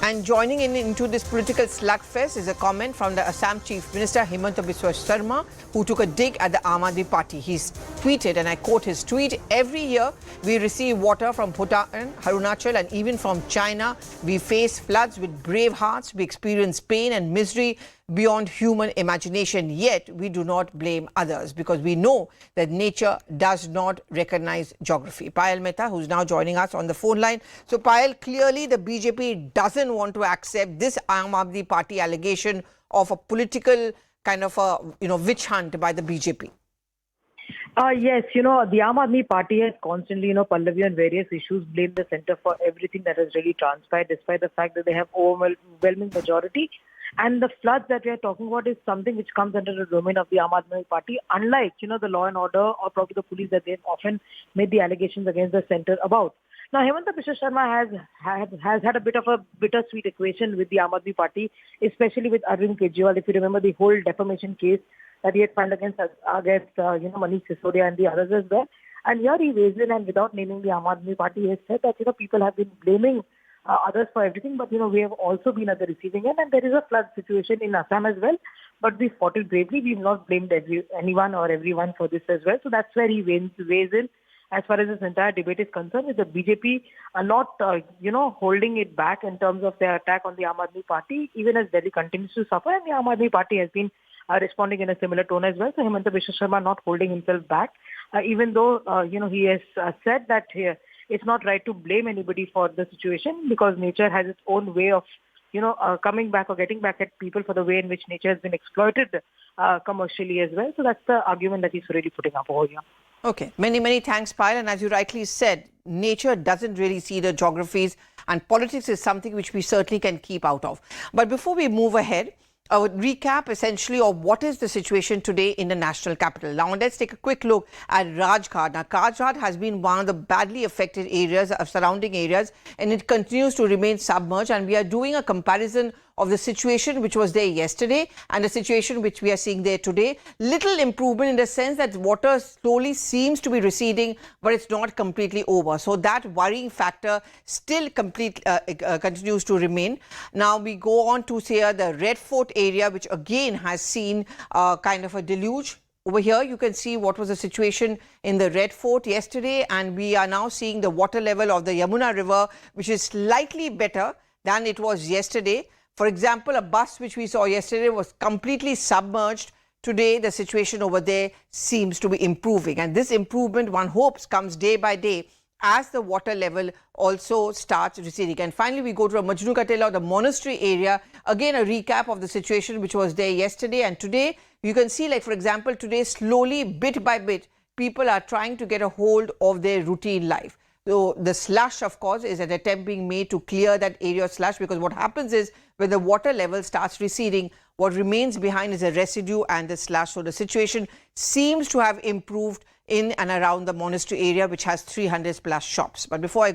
And joining into this political slugfest is a comment from the Assam Chief Minister Himanta Biswa Sarma, who took a dig at the Aam Aadmi Party. He's tweeted, and I quote his tweet, "Every year we receive water from Bhutan, Arunachal and even from China. We face floods with brave hearts. We experience pain and misery beyond human imagination. Yet we do not blame others because we know that nature does not recognize geography." Payal Mehta, who's now joining us on the phone line. So Payal, clearly the BJP doesn't want to accept this Aam Aadmi Party allegation of a political kind of a witch hunt by the BJP. Yes, the Aam Aadmi Party has constantly, Pallavi, on various issues, blamed the centre for everything that has really transpired, despite the fact that they have overwhelming majority. And the floods that we are talking about is something which comes under the domain of the Aam Aadmi Party, unlike, the law and order or probably the police that they've often made the allegations against the centre about. Now, Himanta Biswa Sarma has had a bit of a bittersweet equation with the Aam Aadmi Party, especially with Arvind Kejriwal. If you remember the whole defamation case that he had filed against Manish Sisodia and the others as well. And here he weighs in, and without naming the Aam Aadmi Party, he has said that, people have been blaming others for everything, but, we have also been at the receiving end, and there is a flood situation in Assam as well. But we fought it bravely. We've not blamed anyone or everyone for this as well. So that's where he weighs in. As far as this entire debate is concerned, with the BJP are not, holding it back in terms of their attack on the Aam Aadmi Party, even as Delhi continues to suffer, and the Aam Aadmi Party has been responding in a similar tone as well. So Himanta Biswa Sarma not holding himself back, even though, he has said that it's not right to blame anybody for the situation because nature has its own way of, coming back or getting back at people for the way in which nature has been exploited commercially as well. So that's the argument that he's really putting up over here. Okay. Many thanks, Payal. And as you rightly said, nature doesn't really see the geographies, and politics is something which we certainly can keep out of. But before we move ahead, a recap essentially of what is the situation today in the national capital. Now let's take a quick look at Rajghat. Now Rajghat has been one of the badly affected areas of surrounding areas, and it continues to remain submerged, and we are doing a comparison of the situation which was there yesterday and the situation which we are seeing there today. Little improvement in the sense that water slowly seems to be receding, but it's not completely over. So that worrying factor still continues to remain. Now we go on to say the Red Fort area, which again has seen kind of a deluge. Over here, you can see what was the situation in the Red Fort yesterday, and we are now seeing the water level of the Yamuna River, which is slightly better than it was yesterday. For example, a bus which we saw yesterday was completely submerged. Today, the situation over there seems to be improving. And this improvement, one hopes, comes day by day as the water level also starts receding. And finally, we go to a Majnu Katela, the monastery area. Again, a recap of the situation which was there yesterday. And today, you can see, like, for example, today, slowly, bit by bit, people are trying to get a hold of their routine life. So the slush, of course, is an attempt being made to clear that area of slush, because what happens is when the water level starts receding, what remains behind is a residue and the slush. So the situation seems to have improved in and around the monastery area, which has 300 plus shops. But before I